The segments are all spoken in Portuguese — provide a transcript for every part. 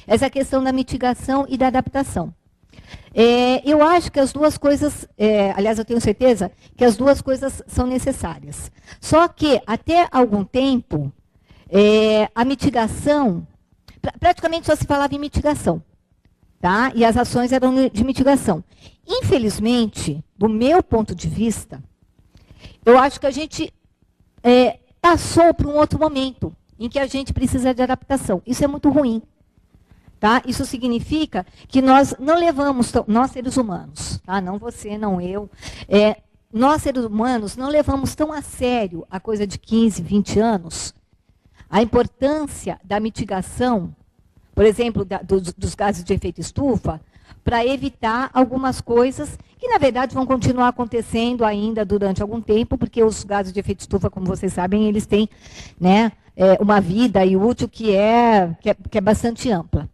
essa questão da mitigação e da adaptação. Eu acho que as duas coisas, aliás, eu tenho certeza que as duas coisas são necessárias. Só que, até algum tempo, a mitigação, praticamente só se falava em mitigação, tá? E as ações eram de mitigação. Infelizmente, do meu ponto de vista, eu acho que a gente passou para um outro momento em que a gente precisa de adaptação. Isso é muito ruim. Tá? Isso significa que nós não levamos, nós seres humanos, tá? Não você, não eu, nós seres humanos não levamos tão a sério a coisa de 15, 20 anos, a importância da mitigação, por exemplo, dos gases de efeito estufa, para evitar algumas coisas que, na verdade, vão continuar acontecendo ainda durante algum tempo, porque os gases de efeito estufa, como vocês sabem, eles têm, né, uma vida e útil que é bastante ampla.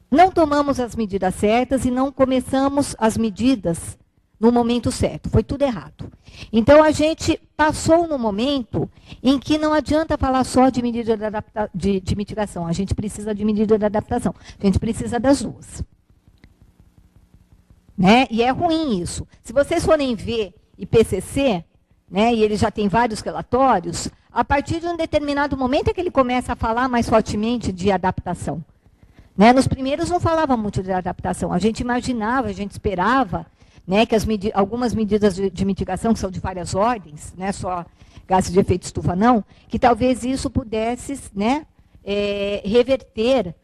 Não tomamos as medidas certas e não começamos as medidas no momento certo. Foi tudo errado. Então, a gente passou no momento em que não adianta falar só de medida de mitigação. A gente precisa de medida de adaptação. A gente precisa das duas. Né? E é ruim isso. Se vocês forem ver IPCC, né, e ele já tem vários relatórios, a partir de um determinado momento é que ele começa a falar mais fortemente de adaptação. Né? Nos primeiros não falava muito de adaptação. A gente imaginava, a gente esperava, né, que algumas medidas de mitigação, que são de várias ordens, né, só gases de efeito estufa não, que talvez isso pudesse, né, reverter,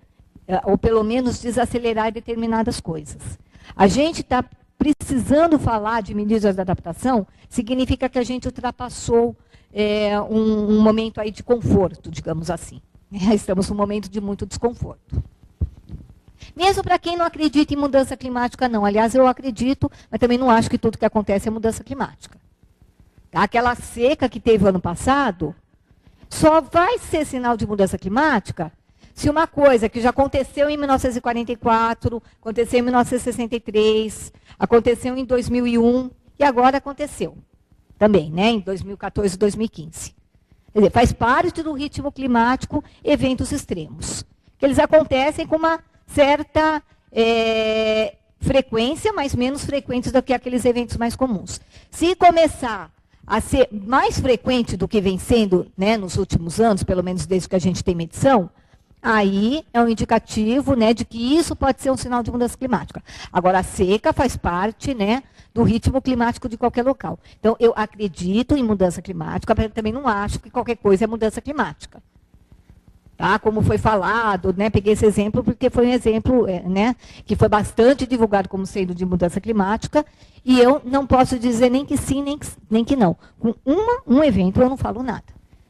ou pelo menos desacelerar determinadas coisas. A gente está precisando falar de medidas de adaptação, significa que a gente ultrapassou um momento aí de conforto, digamos assim. Estamos num momento de muito desconforto. Mesmo para quem não acredita em mudança climática, não. Aliás, eu acredito, mas também não acho que tudo que acontece é mudança climática. Tá? Aquela seca que teve ano passado, só vai ser sinal de mudança climática se uma coisa que já aconteceu em 1944, aconteceu em 1963, aconteceu em 2001 e agora aconteceu também, né, em 2014 e 2015. Quer dizer, faz parte do ritmo climático eventos extremos, que eles acontecem com uma certa frequência, mas menos frequentes do que aqueles eventos mais comuns. Se começar a ser mais frequente do que vem sendo, né, nos últimos anos, pelo menos desde que a gente tem medição, aí é um indicativo, né, de que isso pode ser um sinal de mudança climática. Agora, a seca faz parte, né, do ritmo climático de qualquer local. Então, eu acredito em mudança climática, mas também não acho que qualquer coisa é mudança climática. Tá? Como foi falado, né, peguei esse exemplo porque foi um exemplo, né, que foi bastante divulgado como sendo de mudança climática, e eu não posso dizer nem que sim, nem que não. Com um evento eu não falo nada.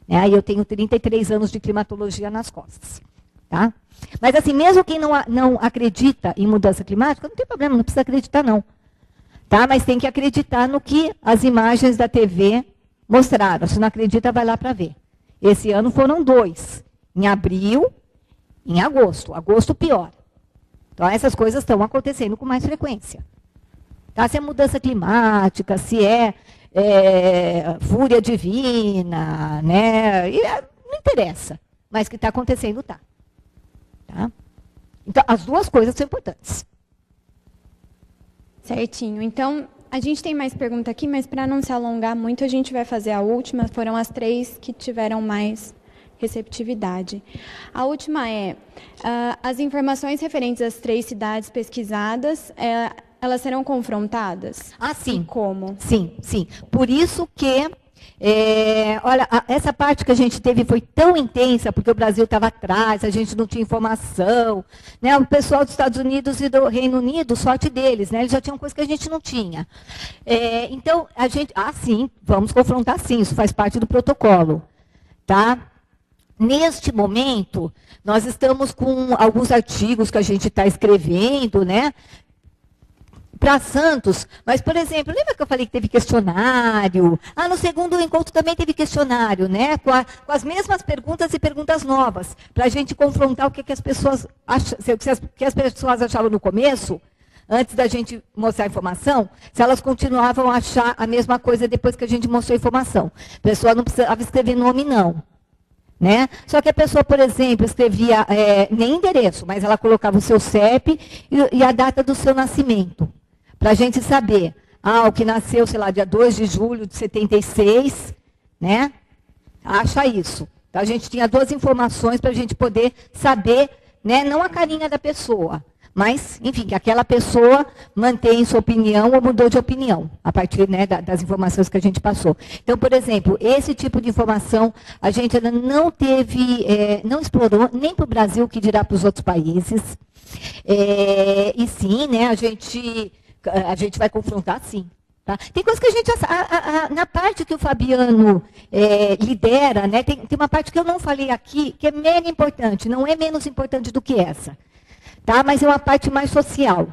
Né? Aí eu tenho 33 anos de climatologia nas costas. Tá? Mas assim, mesmo quem não acredita em mudança climática, não tem problema, não precisa acreditar não. Tá? Mas tem que acreditar no que as imagens da TV mostraram. Se não acredita, vai lá para ver. Esse ano foram 2. Em abril, em agosto. Agosto pior. Então, essas coisas estão acontecendo com mais frequência. Tá? Se é mudança climática, se é fúria divina, né? Não interessa. Mas que está acontecendo, está. Tá? Então, as duas coisas são importantes. Certinho. Então, a gente tem mais pergunta aqui, mas para não se alongar muito, a gente vai fazer a última. Foram as 3 que tiveram mais receptividade. A última as informações referentes às 3 cidades pesquisadas, elas serão confrontadas? Ah, sim. E como? Sim, sim. Por isso que, olha, essa parte que a gente teve foi tão intensa, porque o Brasil estava atrás, a gente não tinha informação. Né? O pessoal dos Estados Unidos e do Reino Unido, sorte deles, né? Eles já tinham coisa que a gente não tinha. Então, a gente... Ah, sim, vamos confrontar sim, isso faz parte do protocolo. Tá? Neste momento, nós estamos com alguns artigos que a gente está escrevendo, né, para Santos. Mas, por exemplo, lembra que eu falei que teve questionário? Ah, no segundo encontro também teve questionário, né, com as mesmas perguntas e perguntas novas, para a gente confrontar o que as pessoas achavam no começo, antes da gente mostrar a informação, se elas continuavam a achar a mesma coisa depois que a gente mostrou a informação. A pessoa não precisava escrever nome, não. né? Só que a pessoa, por exemplo, escrevia nem endereço, mas ela colocava o seu CEP e a data do seu nascimento, para a gente saber. O que nasceu, sei lá, dia 2 de julho de 76, né? Acha isso. Então, a gente tinha 2 informações para a gente poder saber, né? Não a carinha da pessoa, mas, enfim, que aquela pessoa mantém sua opinião ou mudou de opinião, a partir, né, das informações que a gente passou. Então, por exemplo, esse tipo de informação a gente ainda não teve, não explorou, nem para o Brasil, que dirá para os outros países. E sim, né, a gente vai confrontar, sim. Tá? Tem coisas que a gente... na parte que o Fabiano lidera, né, tem uma parte que eu não falei aqui, que é mega importante, não é menos importante do que essa. Tá? Mas é uma parte mais social.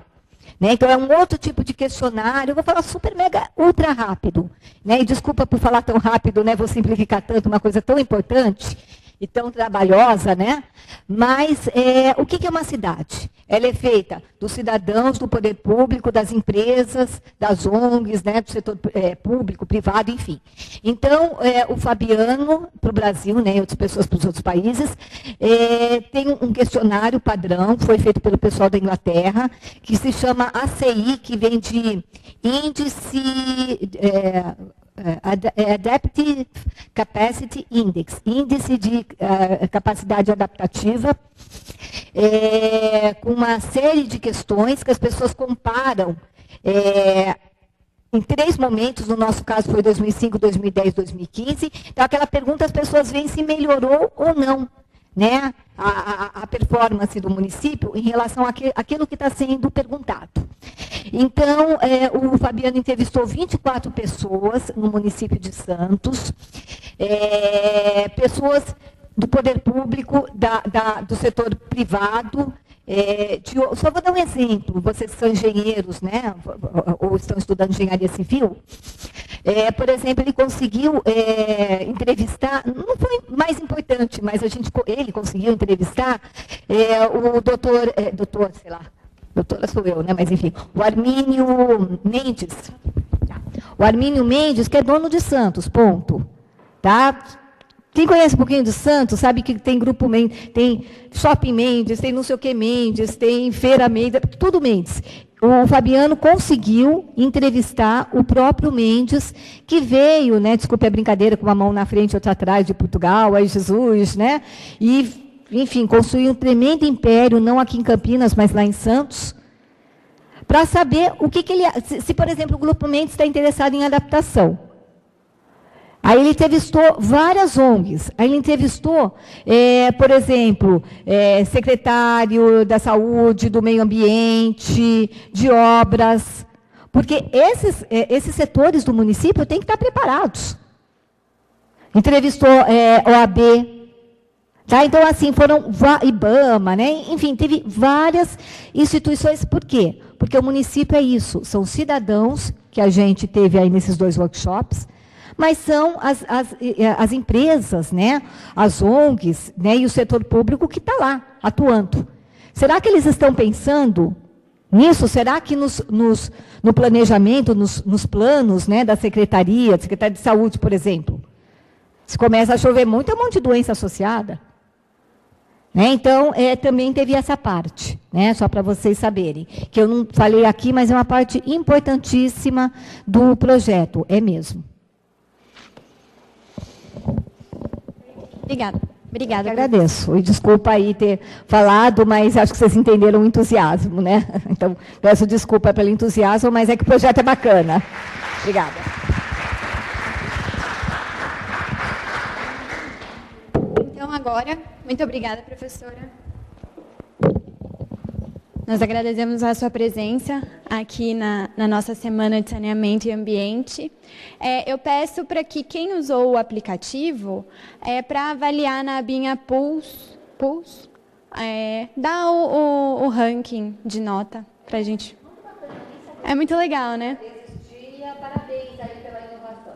Né? Então, é um outro tipo de questionário. Eu vou falar super, mega, ultra rápido. Né? E desculpa por falar tão rápido, né? Vou simplificar tanto uma coisa tão importante e tão trabalhosa, né? Mas o que é uma cidade? Ela é feita dos cidadãos, do poder público, das empresas, das ONGs, né? Do setor público, privado, enfim. Então, o Fabiano, para o Brasil, né? E outras pessoas para os outros países, tem um questionário padrão, foi feito pelo pessoal da Inglaterra, que se chama ACI, que vem de Índice... Adaptive Capacity Index, índice de capacidade adaptativa, com uma série de questões que as pessoas comparam em 3 momentos, no nosso caso foi 2005, 2010, 2015. Então, aquela pergunta as pessoas veem se melhorou ou não, né, a performance do município em relação àquilo que está sendo perguntado. Então, o Fabiano entrevistou 24 pessoas no município de Santos, pessoas do poder público, do setor privado. Só vou dar um exemplo, vocês são engenheiros, né, ou estão estudando engenharia civil. Por exemplo, ele conseguiu entrevistar, não foi mais importante, mas ele conseguiu entrevistar o doutor, sei lá, doutora sou eu, né? Mas enfim, o Armínio Mendes. O Armínio Mendes, que é dono de Santos, ponto. Tá? Quem conhece um pouquinho de Santos, sabe que tem grupo Mendes, tem Shopping Mendes, tem não sei o que Mendes, tem Feira Mendes, tudo Mendes. O Fabiano conseguiu entrevistar o próprio Mendes, que veio, né? Desculpe a brincadeira, com uma mão na frente e outra atrás, de Portugal, aí Jesus, né? Enfim, construiu um tremendo império, não aqui em Campinas, mas lá em Santos, para saber o que ele... Se, por exemplo, o Grupo Mendes está interessado em adaptação. Aí ele entrevistou várias ONGs. Aí ele entrevistou, por exemplo, secretário da Saúde, do Meio Ambiente, de Obras, porque esses setores do município têm que estar preparados. Entrevistou OAB. Tá? Então, assim, foram IBAMA, né? Enfim, teve várias instituições. Por quê? Porque o município é isso, são cidadãos, que a gente teve aí nesses 2 workshops, mas são as empresas, né? As ONGs, né? E o setor público que está lá, atuando. Será que eles estão pensando nisso? Será que no planejamento, nos planos, né, da Secretaria de Saúde, por exemplo, se começa a chover muito, é um monte de doença associada? Né? Então, também teve essa parte, né? Só para vocês saberem, que eu não falei aqui, mas é uma parte importantíssima do projeto, é mesmo. Obrigada. Eu agradeço. E desculpa aí ter falado, mas acho que vocês entenderam o entusiasmo, né? Então, peço desculpa pelo entusiasmo, mas é que o projeto é bacana. Obrigada. Então, agora, muito obrigada, professora. Nós agradecemos a sua presença aqui na nossa Semana de Saneamento e Ambiente. Eu peço para que quem usou o aplicativo, para avaliar na abinha Pulse, dá o ranking de nota para a gente. É muito legal, né? Parabéns aí pela inovação.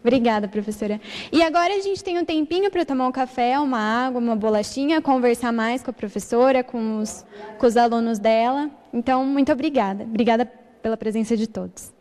Obrigada, professora. E agora a gente tem um tempinho para tomar um café, uma água, uma bolachinha, conversar mais com a professora, com os alunos dela. Então, muito obrigada. Obrigada pela presença de todos.